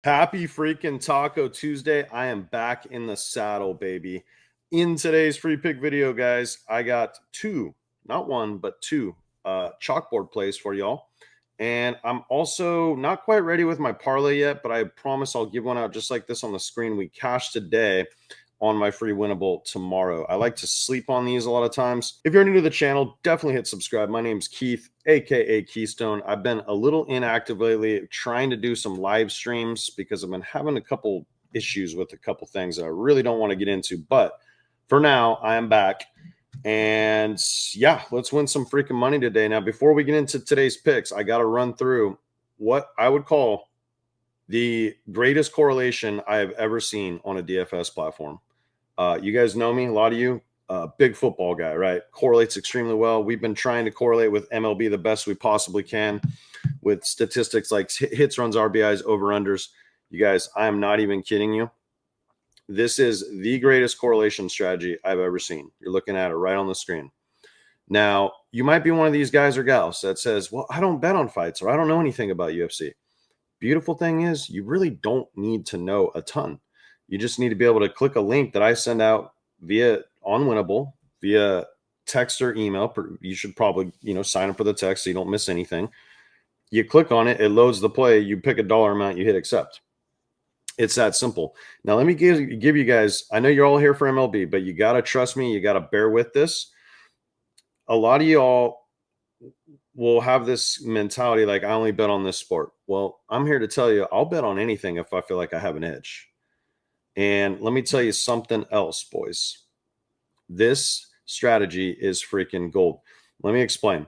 Happy freaking Taco Tuesday. I am back in the saddle, baby. In today's free pick video, guys, I got two, not one, but two chalkboard plays for y'all. And I'm also not quite ready with my parlay yet, but I promise I'll give one out just like this on the screen. We cashed today on my free winnable tomorrow. I like to sleep on these a lot of times. If you're new to the channel, definitely hit subscribe. My name's Keith, aka Keystone. I've been a little inactive lately, trying to do some live streams because I've been having a couple issues with a couple things that I really don't want to get into. But for now, I am back. And yeah, let's win some freaking money today. Now, before we get into today's picks, I got to run through what I would call the greatest correlation I have ever seen on a DFS platform. You guys know me, a lot of you, big football guy, right? Correlates extremely well. We've been trying to correlate with MLB the best we possibly can with statistics like hits, runs, RBIs, over-unders. You guys, I am not even kidding you. This is the greatest correlation strategy I've ever seen. You're looking at it right on the screen. Now, you might be one of these guys or gals that says, well, I don't bet on fights or I don't know anything about UFC. Beautiful thing is you really don't need to know a ton. You just need to be able to click a link that I send out via on Winnable, via text or email. You should probably, sign up for the text so you don't miss anything. You click on it, it loads the play, you pick a dollar amount, you hit accept. It's that simple. Now, let me give you guys, I know you're all here for MLB, but you got to trust me. You got to bear with this. A lot of y'all will have this mentality like, I only bet on this sport. Well, I'm here to tell you, I'll bet on anything if I feel like I have an edge. And let me tell you something else, boys. This strategy is freaking gold. Let me explain.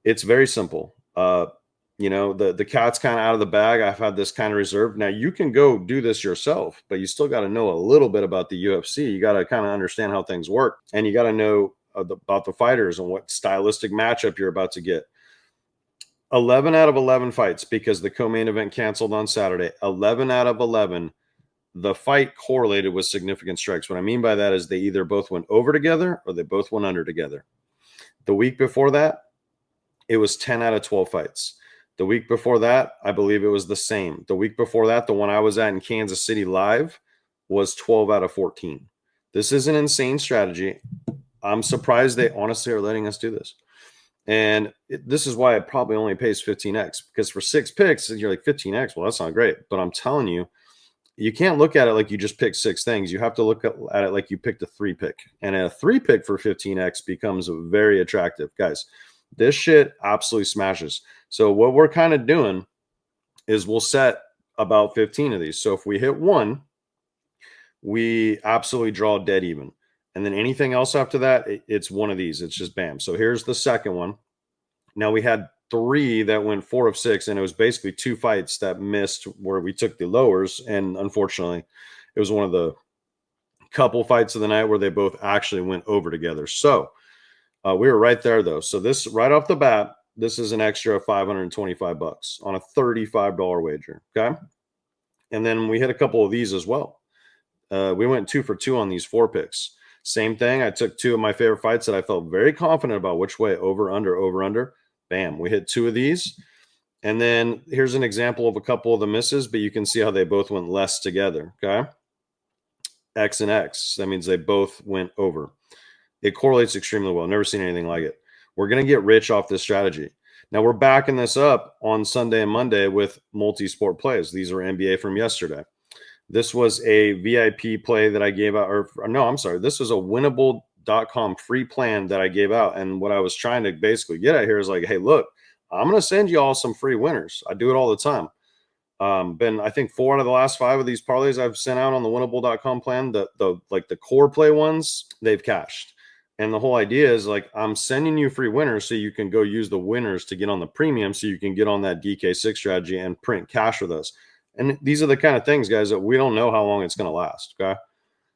It's very simple. The cat's kind of out of the bag. I've had this kind of reserved. Now you can go do this yourself, but you still got to know a little bit about the UFC. You got to kind of understand how things work, and you got to know about the fighters and what stylistic matchup you're about to get. 11 out of 11 fights, because the co-main event canceled on Saturday. 11 out of 11, the fight correlated with significant strikes. What I mean by that is they either both went over together or they both went under together. The week before that, it was 10 out of 12 fights. The week before that, I believe it was the same. The week before that, the one I was at in Kansas City live, was 12 out of 14. This is an insane strategy. I'm surprised they honestly are letting us do this. And this is why it probably only pays 15x, because for 6 picks, you're like 15x. Well, that's not great. But I'm telling you, you can't look at it like you just picked 6 things. You have to look at it like you picked a 3 pick. And a 3 pick for 15x becomes very attractive. Guys, this shit absolutely smashes. So what we're kind of doing is we'll set about 15 of these. So if we hit one, we absolutely draw dead even. And then anything else after that, it's one of these. It's just bam. So here's the second one. Now we had 3 that went 4 of 6, and it was basically 2 fights that missed where we took the lowers. And unfortunately, it was one of the couple fights of the night where they both actually went over together. So we were right there though. So this right off the bat, this is an extra $525 on a $35 wager. Okay. And then we hit a couple of these as well. We went 2 for 2 on these 4 picks. Same thing. I took 2 of my favorite fights that I felt very confident about which way, over, under. Bam. We hit 2 of these. And then here's an example of a couple of the misses, but you can see how they both went less together. Okay. X and X. That means they both went over. It correlates extremely well. Never seen anything like it. We're going to get rich off this strategy. Now we're backing this up on Sunday and Monday with multi-sport plays. These are NBA from yesterday. This was a VIP play that I gave out, or no, I'm sorry. This was a winnable.com free plan that I gave out. And what I was trying to basically get at here is like, hey, look, I'm going to send you all some free winners. I do it all the time. Been, I think 4 out of the last 5 of these parlays I've sent out on the winnable.com plan, the core play ones, they've cashed. And the whole idea is like, I'm sending you free winners so you can go use the winners to get on the premium so you can get on that DK6 strategy and print cash with us. And these are the kind of things, guys, that we don't know how long it's going to last. Okay.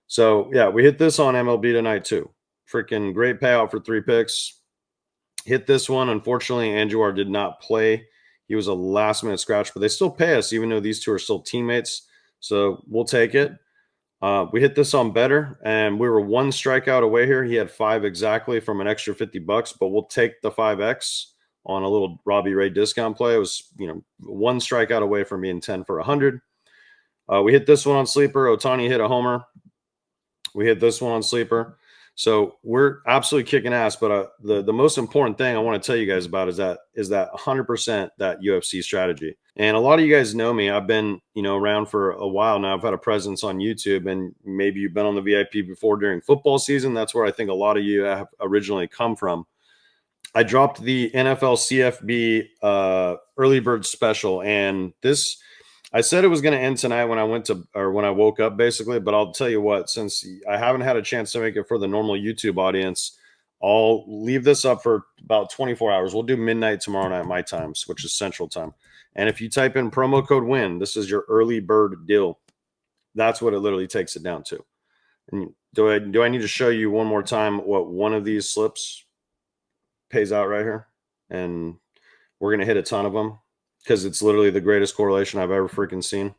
So yeah, we hit this on MLB tonight too. Freaking great payout for 3 picks. Hit this one. Unfortunately, Andujar did not play. He was a last minute scratch, but they still pay us, even though these two are still teammates. So we'll take it. We hit this on better, and we were 1 strikeout away here. He had 5 exactly from an extra $50, but we'll take the 5x on a little Robbie Ray discount play. It was, 1 strikeout away from being 10 for 100. We hit this one on sleeper. Otani hit a homer. We hit this one on sleeper. So we're absolutely kicking ass. But the most important thing I want to tell you guys about is that 100% that UFC strategy. And a lot of you guys know me. I've been around for a while now. I've had a presence on YouTube, and maybe you've been on the VIP before during football season. That's where I think a lot of you have originally come from. I dropped the NFL CFB early bird special, and this. I said it was going to end tonight when I woke up, basically. But I'll tell you what, since I haven't had a chance to make it for the normal YouTube audience, I'll leave this up for about 24 hours. We'll do midnight tomorrow night, my times, which is Central Time. And if you type in promo code WIN, this is your early bird deal. That's what it literally takes it down to. And do I need to show you one more time what one of these slips pays out right here? And we're going to hit a ton of them, because it's literally the greatest correlation I've ever freaking seen.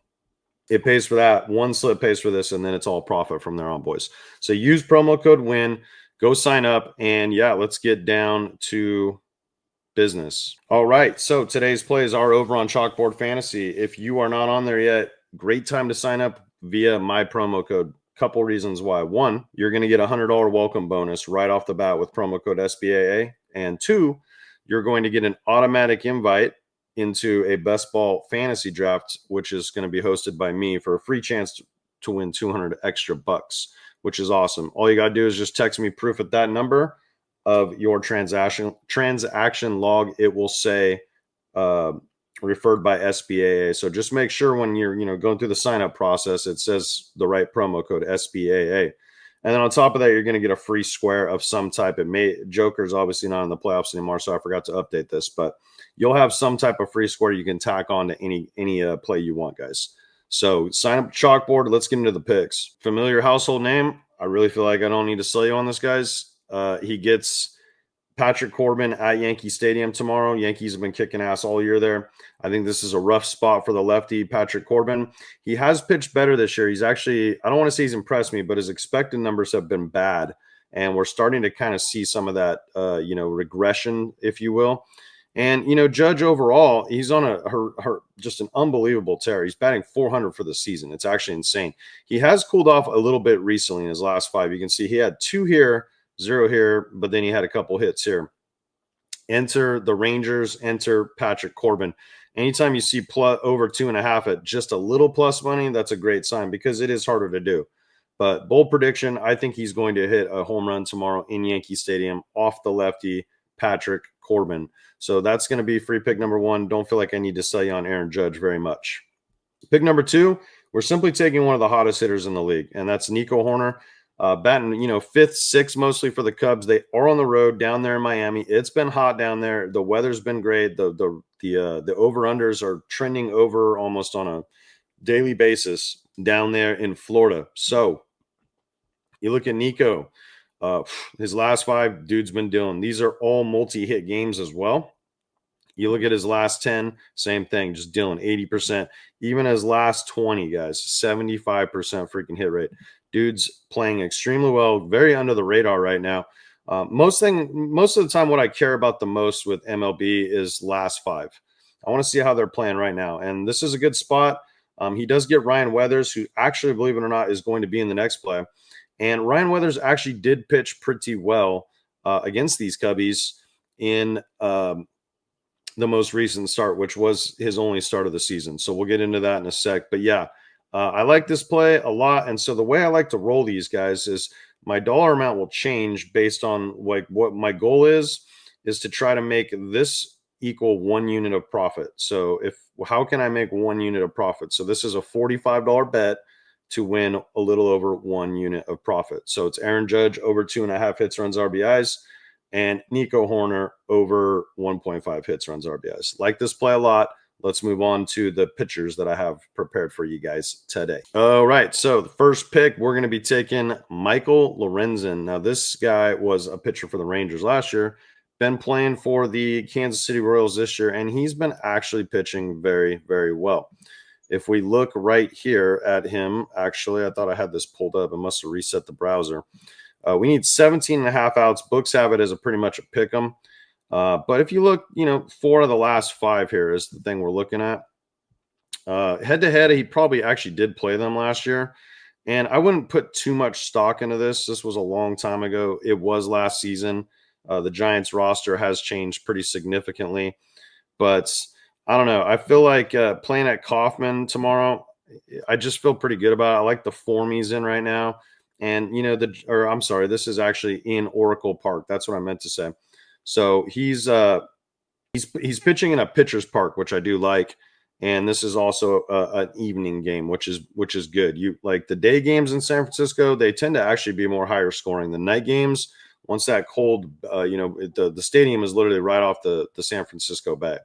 It pays for that. One slip pays for this, and then it's all profit from there on, boys. So use promo code WIN. Go sign up, and yeah, let's get down to business. All right, so today's plays are over on Chalkboard Fantasy. If you are not on there yet, great time to sign up via my promo code. Couple reasons why. One, you're going to get a $100 welcome bonus right off the bat with promo code SBAA. And two, you're going to get an automatic invite into a best ball fantasy draft, which is going to be hosted by me, for a free chance to win 200 extra bucks, which is awesome. All you got to do is just text me proof at that number of your transaction log. It will say referred by SBAA. So just make sure when you're going through the sign up process, it says the right promo code SBAA. And then on top of that, you're going to get a free square of some type. Joker's obviously not in the playoffs anymore, so I forgot to update this, but you'll have some type of free square you can tack on to any play you want, guys. So sign up Chalkboard. Let's get into the picks. Familiar household name. I really feel like I don't need to sell you on this, guys. He gets Patrick Corbin at Yankee Stadium tomorrow. Yankees have been kicking ass all year there. I think this is a rough spot for the lefty, Patrick Corbin. He has pitched better this year. He's actually, I don't want to say he's impressed me, but his expected numbers have been bad. And we're starting to kind of see some of that, regression, if you will. And, Judge overall, he's on just an unbelievable tear. He's batting 400 for the season. It's actually insane. He has cooled off a little bit recently in his last 5. You can see he had 2 here, 0 here, but then he had a couple hits here. Enter the Rangers, enter Patrick Corbin. Anytime you see over 2.5 at just a little plus money, that's a great sign, because it is harder to do. But bold prediction, I think he's going to hit a home run tomorrow in Yankee Stadium off the lefty, Patrick Corbin. So that's going to be free pick number 1. Don't feel like I need to sell you on Aaron Judge very much. Pick number 2, we're simply taking one of the hottest hitters in the league, and that's Nico Hoerner. Batting, 5th, 6th mostly for the Cubs. They are on the road down there in Miami. It's been hot down there. The weather's been great. The over-unders are trending over almost on a daily basis down there in Florida. So you look at Nico. His last 5, dude's been doing. These are all multi-hit games as well. You look at his last 10, same thing, just dealing 80%. Even his last 20, guys, 75% freaking hit rate. Dude's playing extremely well, very under the radar right now. Most of the time, what I care about the most with MLB is last 5. I want to see how they're playing right now, and this is a good spot. He does get Ryan Weathers, who actually, believe it or not, is going to be in the next play. And Ryan Weathers actually did pitch pretty well against these Cubbies in the most recent start, which was his only start of the season. So we'll get into that in a sec. But yeah, I like this play a lot. And so the way I like to roll these guys is my dollar amount will change based on like what my goal is to try to make this equal 1 unit of profit. So how can I make 1 unit of profit? So this is a $45 bet to win a little over 1 unit of profit. So it's Aaron Judge over 2.5 hits, runs, RBIs, and Nico Hoerner over 1.5 hits, runs, RBIs. Like this play a lot. Let's move on to the pitchers that I have prepared for you guys today. All right, so the first pick, we're going to be taking Michael Lorenzen. Now, this guy was a pitcher for the Rangers last year, been playing for the Kansas City Royals this year, and he's been actually pitching very, very well. If we look right here at him, actually, I thought I had this pulled up. I must have reset the browser. We need 17.5 outs. Books have it as pretty much a pick 'em. But if you look, 4 of the last 5 here is the thing we're looking at. Head to head, he probably actually did play them last year. And I wouldn't put too much stock into this. This was a long time ago. It was last season. The Giants roster has changed pretty significantly. But I don't know. I feel like playing at Kauffman tomorrow, I just feel pretty good about it. I like the form he's in right now. And, I'm sorry, this is actually in Oracle Park. That's what I meant to say. So he's pitching in a pitcher's park, which I do like. And this is also an evening game, which is good. You like the day games in San Francisco, they tend to actually be more higher scoring. The night games, once that cold, the stadium is literally right off the San Francisco Bay.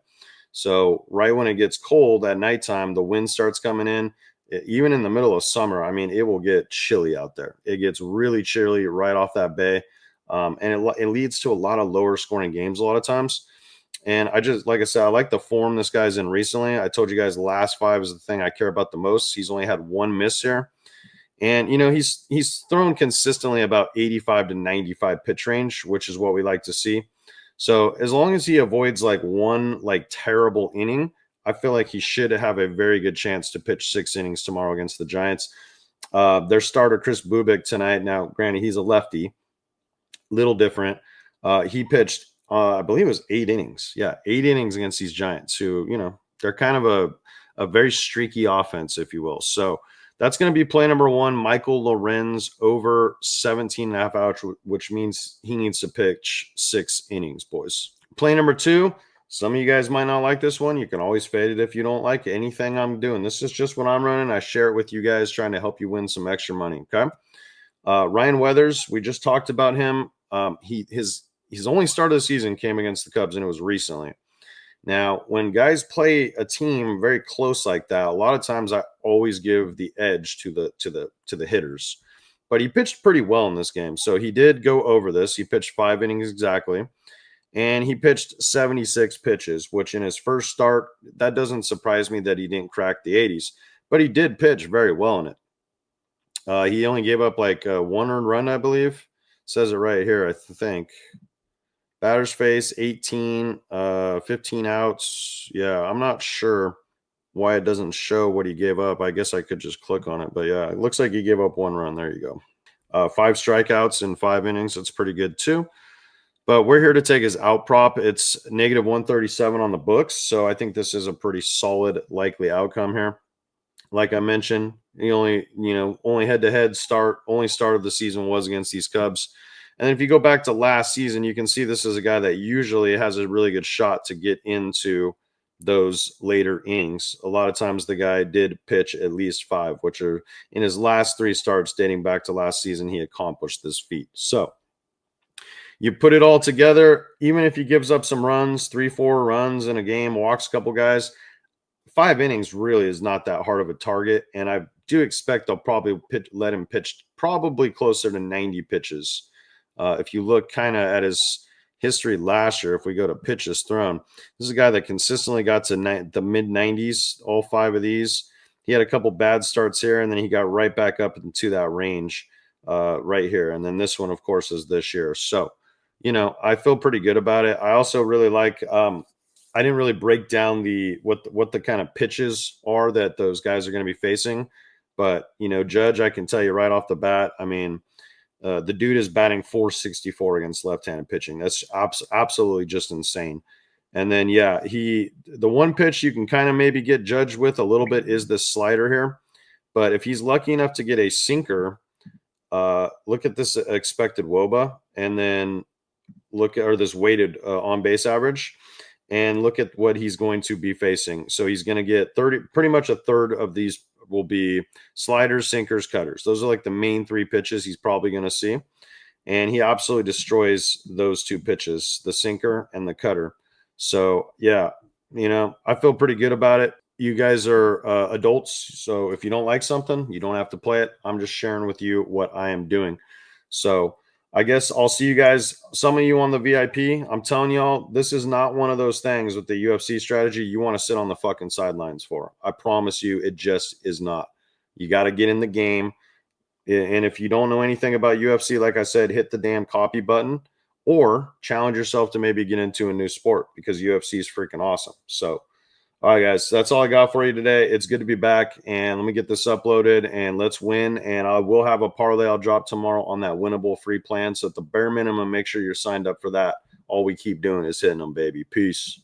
So right when it gets cold at nighttime, the wind starts coming in. Even in the middle of summer, I mean, it will get chilly out there. It gets really chilly right off that bay, and it leads to a lot of lower scoring games a lot of times. And I just, like I said, I like the form this guy's in recently. I told you guys the last five is the thing I care about the most. He's only had one miss here. And he's thrown consistently about 85 to 95 pitch range, which is what we like to see. So as long as he avoids like one like terrible inning, I feel like he should have a very good chance to pitch 6 innings tomorrow against the Giants. Their starter Chris Bubik tonight. Now, granted, he's a lefty, little different. He pitched, I believe it was 8 innings. Yeah, 8 innings against these Giants, who they're kind of a very streaky offense, if you will. So that's going to be play number one. Michael Lorenz over 17 and a half hours, which means he needs to pitch 6 innings, boys. Play number two. Some of you guys might not like this one. You can always fade it if you don't like anything I'm doing. This is just what I'm running. I share it with you guys, trying to help you win some extra money. Okay. Ryan Weathers, we just talked about him. His only start of the season came against the Cubs, and it was recently. Now, when guys play a team very close like that, a lot of times I always give the edge to the hitters. But he pitched pretty well in this game, so he did go over this. He pitched 5 innings exactly, and he pitched 76 pitches, which in his first start, that doesn't surprise me that he didn't crack the 80s, but he did pitch very well in it. He only gave up like one earned run, I believe. It says it right here, I think. Batters face 18, 15 outs. Yeah, I'm not sure why it doesn't show what he gave up. I guess I could just click on it. But yeah, it looks like he gave up one run. There you go. 5 strikeouts in 5 innings. That's pretty good too. But we're here to take his out prop. It's negative 137 on the books. So I think this is a pretty solid, likely outcome here. Like I mentioned, he only head-to-head start of the season was against these Cubs. And if you go back to last season, you can see this is a guy that usually has a really good shot to get into those later innings. A lot of times the guy did pitch at least 5, which are in his last 3 starts dating back to last season, he accomplished this feat. So you put it all together, even if he gives up some runs, 3-4 runs in a game, walks a couple guys, 5 innings really is not that hard of a target. And I do expect they'll probably let him pitch probably closer to 90 pitches. If you look kind of at his history last year, if we go to pitches thrown, this is a guy that consistently got to the mid 90s, all 5 of these. He had a couple bad starts here, and then he got right back up into that range right here. And then this one, of course, is this year. So, I feel pretty good about it. I also really like I didn't really break down what the kind of pitches are that those guys are going to be facing. But, Judge, I can tell you right off the bat, I mean, the dude is batting .464 against left-handed pitching. That's absolutely just insane. And then, yeah, the one pitch you can kind of maybe get judged with a little bit is this slider here. But if he's lucky enough to get a sinker, look at this expected WOBA, and then this weighted on base average, and look at what he's going to be facing. So he's going to get pretty much a third of these will be sliders, sinkers, cutters. Those are like the main 3 pitches he's probably going to see. And he absolutely destroys those 2 pitches, the sinker and the cutter. So, yeah, I feel pretty good about it. You guys are adults. So if you don't like something, you don't have to play it. I'm just sharing with you what I am doing. So I guess I'll see you guys, some of you on the VIP. I'm telling y'all, this is not one of those things with the UFC strategy you want to sit on the fucking sidelines for. I promise you, it just is not. You got to get in the game. And if you don't know anything about UFC, like I said, hit the damn copy button or challenge yourself to maybe get into a new sport, because UFC is freaking awesome. So, All right, guys, that's all I got for you today. It's good to be back, and let me get this uploaded and let's win. And I will have a parlay I'll drop tomorrow on that winnable free plan. So at the bare minimum, make sure you're signed up for that. All we keep doing is hitting them, baby. Peace.